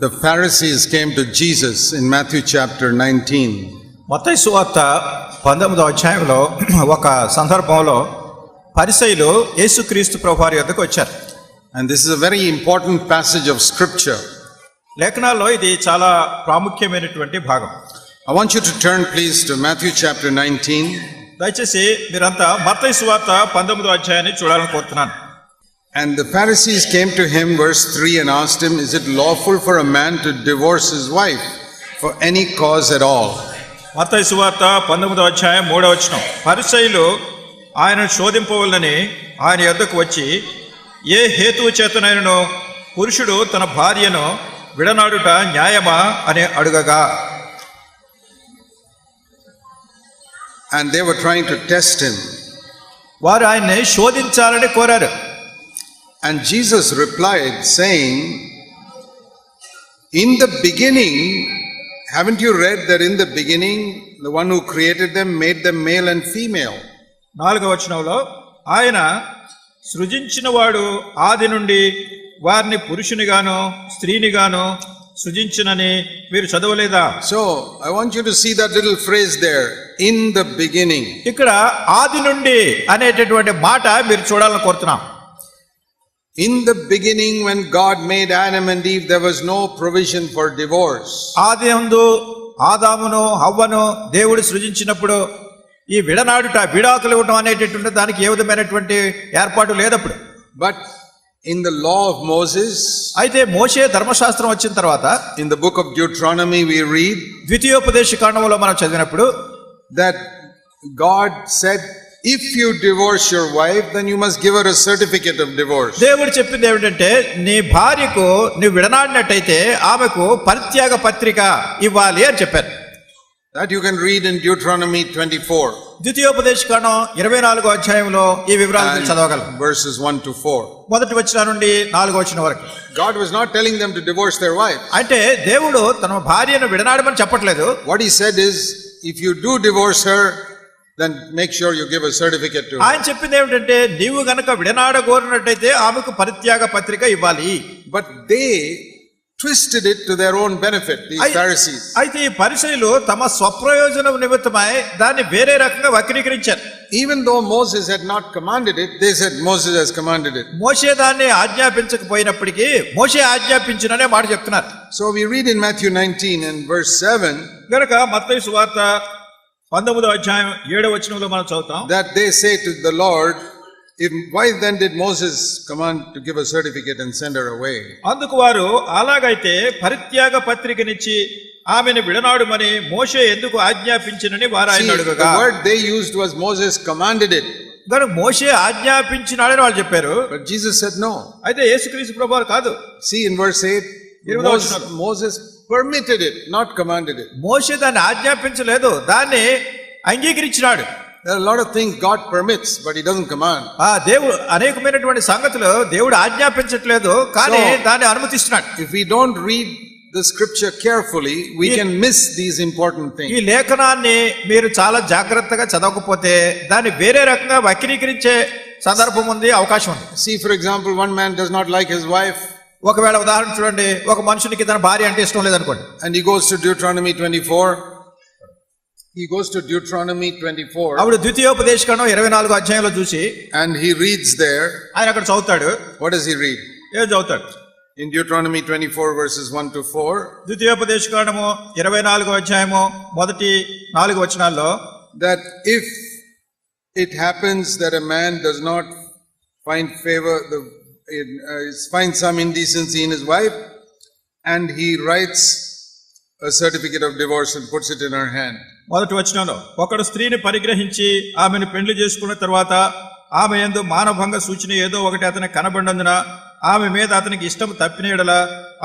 The Pharisees came to Jesus in Matthew chapter 19. మత్తయి సువార్త 19వ అధ్యాయంలో ఒక సందర్భంలో పరిసయ్యులు యేసుక్రీస్తు ప్రభువారి యొద్దకు వచ్చారు. And this is a very important passage of scripture. లేఖనాల్లో ఇది చాలా ప్రాముఖ్యమైనటువంటి భాగం. I want you to turn please to Matthew chapter 19. దయచేసి మీరంతా మత్తయి సువార్త 19వ అధ్యాయాన్ని చూడాలని కోరుతున్నాను. And the Pharisees came to him, verse 3, and asked him, is it lawful for a man to divorce his wife for any cause at all? మత్తయి సువార్త 19వ అధ్యాయం 3వ వచనం. పరిసయ్యులు ఆయనను శోధింపవలనని ఆయన యొద్దకు వచ్చి, ఏ హేతువు చేతనైనను పురుషుడు తన భార్యను విడనాడుట న్యాయమా అని అడుగగా. And they were trying to test him. వారు ఆయన్ని శోధించాలని కోరారు. And Jesus replied, saying, in the beginning, haven't you read that in the beginning, the one who created them made them male and female? 4వ వచనంలో ఆయన సృజించిన వాడు ఆది నుండి వారిని పురుషునిగాను స్త్రీనిగాను సృజించినని మీరు చదవలేదా? So, I want you to see that little phrase there, in the beginning. ఇక్కడ ఆది నుండి అనేటటువంటి మాట మీరు చూడాలని కోరుతున్నాం. In the beginning, when God made Adam and Eve, there was no provision for divorce. ఆదియందు ఆదామును హవ్వను దేవుడు సృజించినప్పుడు ఈ విడాకులు ఇవ్వడం అనేటటువంటి దానికి ఏ విధమైనటువంటి ఏర్పాటు లేదప్పుడు. But in the law of Moses, అయితే మోషే ధర్మశాస్త్రం వచ్చిన తర్వాత in the book of Deuteronomy we read, ద్వితీయోపదేశ కాండంలో మనం చదివినప్పుడు that God said, if you divorce your wife, then you must give her a certificate of divorce. దేవుడు చెప్పింది ఏమిటంటే, నీ భార్యకు నువ్వు విడనాడినట్టయితే ఆమెకు పరిత్యాగ పత్రిక ఇవ్వాలి అని చెప్పారు. That you can read in Deuteronomy 24. ద్వితీయోపదేశ కాండం 24వ అధ్యాయంలో ఈ వివరాలను చదవగలం. Verses 1 to 4. మొదటి వచనం నుండి 4వ వచనం వరకు. God was not telling them to divorce their wife. అంటే దేవుడు తన భార్యను విడనాడమని చెప్పట్లేదు. What he said is, if you do divorce her, then make sure you give a certificate to her. ఆయన చెప్పింది ఏమిటంటే, నీవు గనక విడనాడగోరినట్టయితే ఆమెకు పరిత్యాగ పత్రిక ఇవ్వాలి. But they twisted it to their own benefit, these Pharisees. అయితే ఈ పరిసయ్యులు తమ స్వప్రయోజనం నిమిత్తమై దాన్ని వేరే రకంగా వక్రీకరించారు. Even though Moses had not commanded it, they said Moses has commanded it. మోషే దాన్ని ఆజ్ఞాపించకపోయినప్పటికీ మోషే ఆజ్ఞాపించిననే మాట చెప్తున్నారు. So we read in Matthew 19 and verse 7, గనక మత్తయి సువార్త 19వ అధ్యాయం 7వ వచనంలో మనం చదువుతాం, that they say to the Lord, why then did Moses command to give a certificate and send her away? అందుకు వారు, అలాగైతే పరిత్యాగ పత్రికనిచ్చి ఆమెను విడనాడుమని మోషే ఎందుకు ఆజ్ఞాపించినని వారు ఆయన అడుగగా. The word they used was Moses commanded it. గనుక మోషే ఆజ్ఞాపించినాడని వాళ్ళు చెప్పారు. But Jesus said no. అయితే యేసుక్రీస్తు ప్రభువారు కాదు. See in verse 8, Moses permitted it, not commanded it. మోషే దాన్ని ఆజ్ఞాపించలేదు, దాన్ని అంగీకరించినాడు. There are a lot of things God permits, but he doesn't command. దేవుడు అనేకమైనటువంటి సంగతులు దేవుడు ఆజ్ఞాపించట్లేదు, కానీ దాన్ని అనుమతిస్తున్నాడు. If we don't read the scripture carefully, we can miss these important things. ఈ లేఖనాన్ని మీరు చాలా జాగ్రత్తగా చదవకపోతే దాన్ని వేరే రకంగా వక్రీకరించే సందర్భం ఉంది, అవకాశం ఉంది. See, for example, one man does not like his wife. ఒకవేళ ఉదాహరణ చూడండి, ఒక మనుషునికి తన భార్య అంటే ఇష్టం లేదనుకోండి. And he goes to Deuteronomy 24. He goes to Deuteronomy 24. అప్పుడు ద్వితీయోపదేశ కాండం 24వ అధ్యాయంలో చూసి, and he reads there. ఆయన అక్కడ చదువుతాడు. What does he read? ఏం చదువుతాడు? In Deuteronomy 24 verses 1 to 4. ద్వితీయోపదేశ కాండము 24వ అధ్యాయము మొదటి 4 వచనాల్లో, that if it happens that a man does not find favor, finds some indecency in his wife, and he writes a certificate of divorce and puts it in her hand. మొదటి వచనంలో, ఒకడు స్త్రీని పరిగ్రహించి ఆమెను పెండ్లి చేసుకున్న తర్వాత ఆమె యందు మానభంగ సూచన ఏదో ఒకటి అతనికి కనబడినందున ఆమె మీద అతనికి ఇష్టం తప్పిన యెడల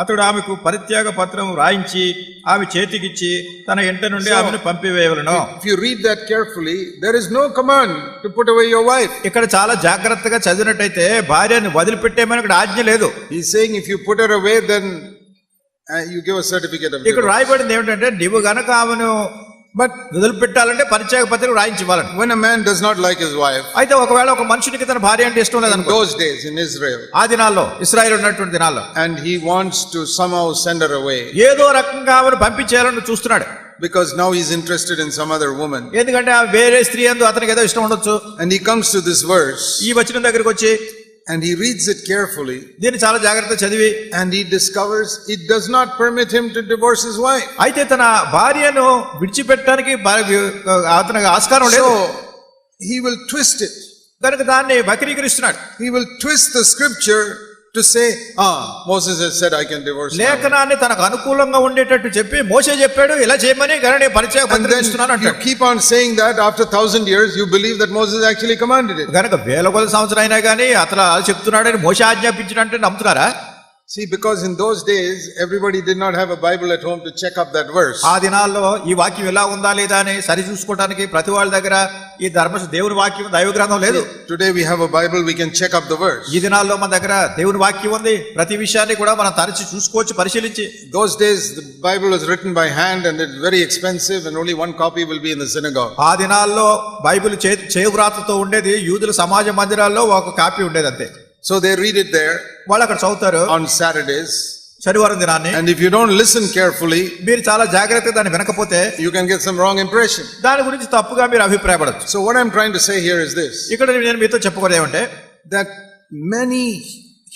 అతడు ఆమెకు పరిత్యాగ పత్రం రాయించి ఆమె చేతికిచ్చి తన ఇంట నుండి ఆమెను పంపివేయవలెను. If you read that carefully, there is no command to put away your wife. ఇక్కడ చాలా జాగ్రత్తగా చదివినట్టయితే భార్యను వదిలిపెట్టేమని ఇక్కడ ఆజ్ఞ లేదు. He's saying if you put her away, then you give a certificate of divorce. ఇక్కడ రాయబడింది ఏమిటంటే, నీవు గనక ఆమెను But వదిలిపెట్టాలంటే పరిత్యాగ పత్రిక రాయించి ఇవ్వాలండి. when a man does not like his wife, అయితే ఒకవేళ ఒక మనుషునికి తన భార్య అంటే ఇష్టం in లేదనుకో, those days in Israel, ఆ దినాల్లో ఇశ్రాయేలు ఉన్నటువంటి దినాల్లో, and he wants to somehow send her away ఏదో రకంగా ఆమెను పంపించేయాలని చూస్తున్నాడు. because now he's interested in some other woman, ఎందుకంటే ఆ వేరే స్త్రీ యందు అతనికి ఏదో ఇష్టం ఉండొచ్చు. and he comes to this verse ఈ వచనం దగ్గరికి వచ్చి and he reads it carefully, దీన్ని చాలా జాగ్రత్తగా చదివి and he discovers it does not permit him to divorce his wife. అయితే తన భార్యను విడిచిపెట్టడానికి అతనికి ఆస్కారం లేదు. So he will twist it. కనుక దాన్ని వక్రీకరిస్తున్నాడు. He will twist the scripture to say, Moses has said I can divorce my wife. లేఖనాన్ని తనకు అనుకూలంగా ఉండేటట్టు చెప్పి మోషే చెప్పాడు ఇలా చేయమని గణనే పరిచయ And పత్రిక ఇస్తున్నాను then you అంటాడు. keep on saying that after 1,000 years you believe that Moses actually commanded it. గనక వేల కొద్ది సంవత్సరం అయినా కానీ అతను చెప్తున్నాడని మోషే ఆజ్ఞాపించినట్టే నమ్ముతున్నారా? See, because in those days everybody did not have a Bible at home to check up that verse. ఆ దినాల్లో ఈ వాక్యం ఎలా ఉందా లేదా అని సరి చూసుకోవడానికి ప్రతి వాళ్ళ దగ్గర ఈ దేవుని వాక్యం దైవ గ్రంథం లేదు. Today we have a Bible, we can check up the verse. ఈ దినాల్లో మన దగ్గర దేవుని వాక్యం ఉంది, ప్రతి విషయాన్ని కూడా మనం తరచి చూసుకోవచ్చు, పరిశీలించి. Those days the Bible was written by hand and it's very expensive and only one copy will be in the synagogue. ఆ దినాల్లో బైబిల్ చేవ్రాతతో ఉండేది, యూదుల సమాజ మందిరాల్లో ఒక కాపీ ఉండేది అంతే. So they read it there వాళ్ళు అక్కడ చదువుతారు on Saturdays, శనివారం దినాన్ని. and if you don't listen carefully, మీరు చాలా జాగ్రత్తగా దాన్ని వినకపోతే you can get some wrong impression. దాని గురించి తప్పుగా మీరు అభిప్రాయపడచ్చు. So what I'm trying to say here is this, ఇక్కడ నేను మీతో చెప్పుకోవడం ఏమంటే, that many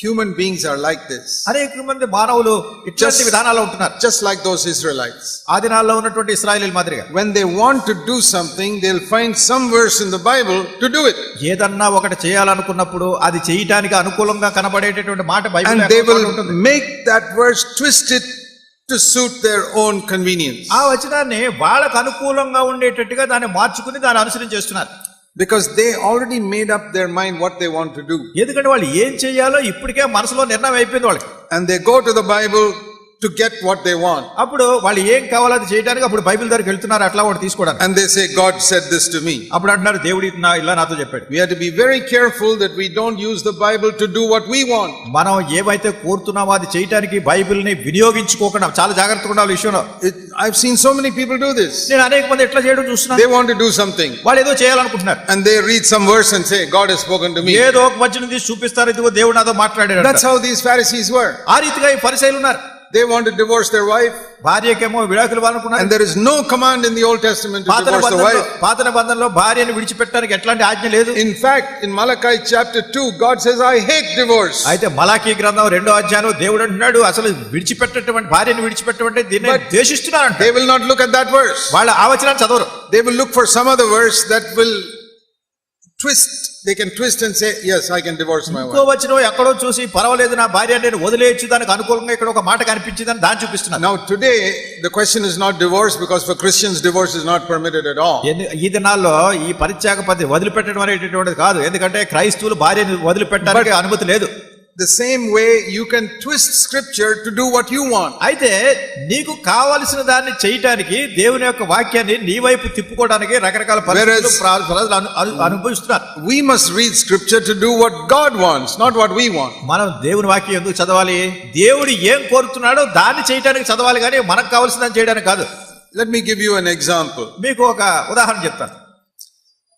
human beings are like this, అనేక మంది మానవులు ఇట్లాంటి విధానాల్లో ఉంటున్నారు, just like those Israelites. ఆ దినాల్లో ఉన్నటువంటి ఇశ్రాయేలీయుల మాదిరిగా. When they want to do something, they'll find some verse in the Bible to do it, ఏదన్నా ఒకటి చేయాలనుకున్నప్పుడు అది చేయటానికి అనుకూలంగా కనబడేటటువంటి మాట Bible and they will make that verse twist it to suit their own convenience, ఆ వచనాన్ని వాళ్ళకు అనుకూలంగా ఉండేటట్టుగా దాన్ని మార్చుకుని దాన్ని అనుసరణ చేస్తున్నారు. because they already made up their mind what they want to do, ఎందుకంటే వాళ్ళు ఏం చేయాలో ఇప్పటికే మనసులో నిర్ణయం అయిపోయింది వాళ్ళకి. and they go to the Bible to get what they want, అప్పుడు వాళ్ళు ఏం కావాలో అది చేయడానికి అప్పుడు బైబిల్ దగ్గరికి వెళ్తున్నారు అట్లా వాడు తీసుకోవడానికి. and they say God said this to me. అప్పుడు అంటున్నారు దేవుడు ఇలా నాతో చెప్పాడు. We have to be very careful that we don't use the Bible to do what we want. మనం ఏమైతే కోరుతున్నామో అది చేయడానికి బైబిల్ ని వినియోగించుకోకుండా చాలా జాగ్రత్తగా ఉండాలి ఈ విషయంలో. I've seen so many people do this. నేను అనేక మంది ఎట్లా చేయడం చూస్తున్నాను. They want to do something వాళ్ళు ఏదో చేయాలనుకుంటున్నారు, and they read some verse and say God has spoken to me. ఏదో ఒక వచనం తీసి చూపిస్తారు, ఇదిగో దేవుడు నాతో మాట్లాడాడు. That's how these Pharisees were. ఆ రీతిగా ఈ ఫరిసయ్యులు ఉన్నారు. They want to divorce their wife, భార్యకేమో విడాకులు ఇవ్వాలనుకున్నారు. and there is no command in the Old Testament to divorce the wife. పాత నిబంధనలో భార్యను విడిచిపెట్టడానికి ఎట్లాంటి ఆజ్ఞ లేదు. In fact, in Malachi chapter 2, God says, I hate divorce. అయితే మలాకీ గ్రంథం 2వ అధ్యాయంలో దేవుడు అంటున్నాడు అసలు విడిచిపెట్టేటువంటి భార్యను విడిచిపెట్టేటువంటి దీన్ని ద్వేషిస్తున్నారంట. They will not look at that verse. వాళ్ళ ఆ వచనాన్ని చదవరు. They will look for some other verse that will twist. They can twist and say, yes, I can divorce my ఇంకో wife. వచనం ఎక్కడో చూసి పర్వాలేదు నా భార్య నేను వదిలేయచ్చు, దానికి అనుకూలంగా ఇక్కడ ఒక మాట కనిపించిందని దాన్ని చూపిస్తున్నారు. Now today, the question is not divorce, because for Christians, divorce is not permitted at all. ఈ దినాల్లో ఈ పరిత్యాగ పద్ధతి వదిలిపెట్టడం అనేటటువంటిది కాదు, ఎందుకంటే క్రైస్తవులు భార్యను వదిలిపెట్టడానికి అనుమతి లేదు. The same way you can twist scripture to do what you want. అయితే నీకు కావలసిన దాన్ని చేయటానికి దేవుని యొక్క వాక్యాన్ని నీ వైపు తిప్పుకోవడానికి రకరకాల పరిస్థితులు అనుభవిస్తున్నారు. We must read scripture to do what God wants, not what we want. మనం దేవుని వాక్యం ఎందుకు చదవాలి? దేవుడు ఏం కోరుతున్నాడో దాన్ని చేయడానికి చదవాలి, కానీ మనకు కావాల్సిన దాన్ని చేయడానికి కాదు. Let me give you an example. మీకు ఒక ఉదాహరణ చెప్తాను.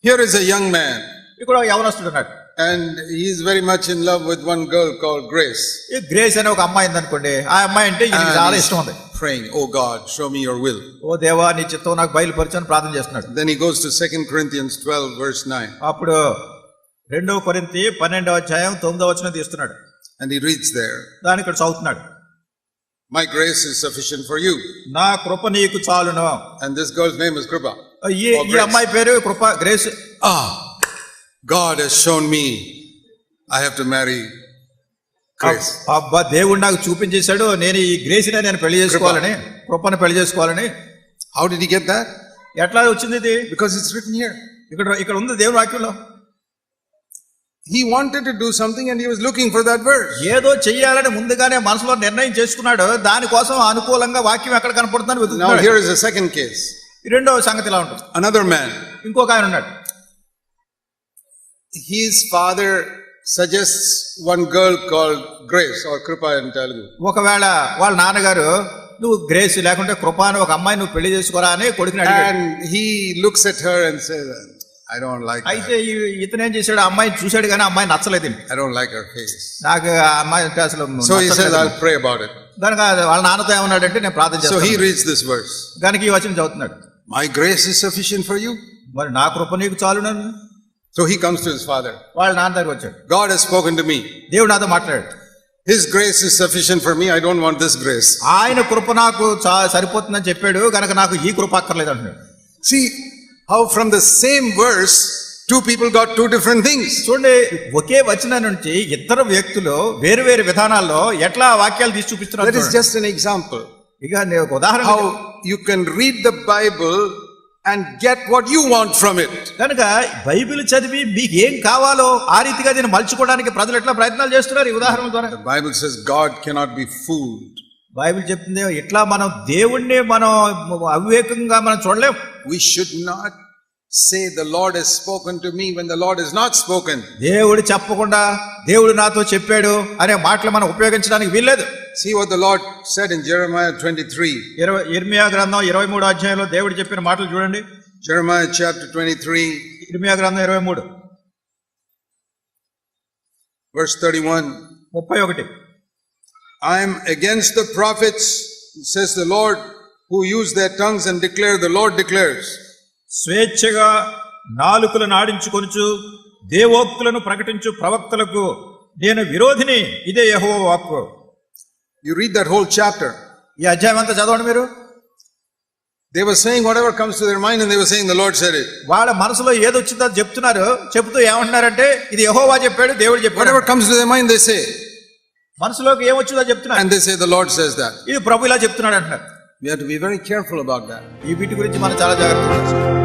Here is a young man, ఇక్కడ యవనస్తుడు ఉన్నాడు, and he is very much in love with one girl called Grace. ఈ గ్రేస్ అనే ఒక అమ్మాయి ఉందనుకోండి, ఆ అమ్మాయి అంటే ఈయనకి చాలా ఇష్టం ఉంది. Praying, oh God, show me your will. ఓ దేవా నీ చిత్తం నాకు బయలుపరచని ప్రార్థన చేస్తున్నాడు. Then he goes to 2 Corinthians 12 verse 9. అప్పుడు 2 కొరింథీ 12వ అధ్యాయం 9వ వచనం తీస్తున్నాడు. And he reads there, దాని ఇక్కడ చదువుతున్నాడు. my grace is sufficient for you. నా కృప నీకు చాలును. And this girl's name is Krupa. ఈ అమ్మాయి పేరు కృప, grace. God has shown me I have to marry Grace. అబ్బా దేవుడు నాకు చూపించేశాడు నేను ఈ గ్రేస్ని నేను పెళ్లి చేసుకోవాలని, కృపను పెళ్లి చేసుకోవాలని. How did he get that? ఎట్లా వచ్చింది ఇది? Because it's written here. ఇక్కడ ఉంది దేవుని వాక్యంలో. He wanted to do something and he was looking for that verse. ఏదో చెయ్యాలని ముందుగానే మనసులో నిర్ణయం చేసుకున్నాడు, దానికోసం అనుకూలంగా వాక్యం ఎక్కడ కనపడుతుందని వెతుకుతున్నాడు. Now here is the second case. రెండవ సంగతి ఇలా ఉంటుంది. Another man, ఇంకొక ఆయన ఉన్నాడు. his father suggests one girl called Grace or Krupa in Telugu. ఒకవేళ వాళ్ళ నాన్నగారు నువ్వు గ్రేస్ లేకుంటే కృప అని ఒక అమ్మాయి నువ్వు పెళ్లి చేసుకోరా అని కొడుకుని అడిగాడు. And he looks at her and says, I don't like her. అయితే ఇతను ఏం చేశాడు, ఆ అమ్మాయిని చూశాడు కానీ ఆ అమ్మాయి నచ్చలేదు. I don't like her face. నాకు ఆ అమ్మాయి అంటే అసలు So he says, నచ్చలేదు. I'll pray about it. కనుక వాళ్ళ నాన్నతో ఏమన్నాడంటే నేను ప్రార్థన So he చేస్తాను. reads this verse. కనుక ఈ వచనం చదువుతున్నాడు. My grace is sufficient for you. మరి నా కృప నీకు చాలునని So he comes to his father. వాళ్ళ నాన్న దగ్గర వచ్చాడు. God has spoken to me. దేవుడు నాతో మాట్లాడాడు. His grace is sufficient for me. I don't want this grace. ఆయన కృప నాకు సరిపోతుందని చెప్పాడు, కనుక నాకు ఈ కృప అక్కర్లేదు అంటున్నాడు. See how from the same verse, two people got two different things. చూడండి, ఒకే వచనం నుంచి ఇద్దరు వ్యక్తులు వేరు వేరు విధానాల్లో ఎట్లా వాక్యాలు తీసి చూపిస్తున్నారు. That is just an example. ఇక నేను ఒక ఉదాహరణ, How you can read the Bible and get what you want from it. కనుక బైబిల్ చదివి మీకు ఏం కావాలో ఆ రీతిగా దీన్ని మలుచుకోవడానికి ప్రజలు ఎట్లా ప్రయత్నాలు చేస్తున్నారు ఈ ఉదాహరణ ద్వారా. The Bible says God cannot be fooled. Bible చెప్తుంది ఇట్లా మనం దేవుణ్ణి మనం అవివేకంగా మనం చూడలేం. We should not say the Lord has spoken to me when the Lord has not spoken. దేవుడు చెప్పకుండా దేవుడు నాతో చెప్పాడు అనే మాటలు మనం ఉపయోగించడానికి వీల్లేదు. See what the Lord said in Jeremiah 23. ఇర్మియా గ్రంథం 23వ అధ్యాయంలో దేవుడు చెప్పిన మాటలు చూడండి. Jeremiah chapter 23, ఇర్మియా గ్రంథం 23 verse 31. 31. I am against the prophets, says the Lord, who use their tongues and declare, the Lord declares. స్వేచ్ఛగా నాలుకలను ఆడించుకొనుచు దేవోక్తులను ప్రకటించు ప్రవక్తలకు నేను విరోధిని, ఇదే యెహోవా వాక్కు. You read that whole chapter. ఈ అధ్యాయం అంతా చదవండి మీరు. They were saying whatever comes to their mind and they were saying the Lord said it. వాళ్ళ మనసులో ఏదొచ్చిందో అది చెప్తున్నారు. చెప్తూ ఏమంటున్నారంటే ఇది యెహోవా చెప్పాడు, దేవుడు చెప్పాడు. Whatever comes to their mind they say. మనసులోకి ఏమొచ్చిందో చెప్తున్నారు. And they say the Lord says that. ఇది ప్రభు ఇలా చెప్తున్నాడు అంటున్నారు. We have to be very careful about that. ఈ వీటి గురించి మనం చాలా జాగ్రత్తగా ఉండాలి.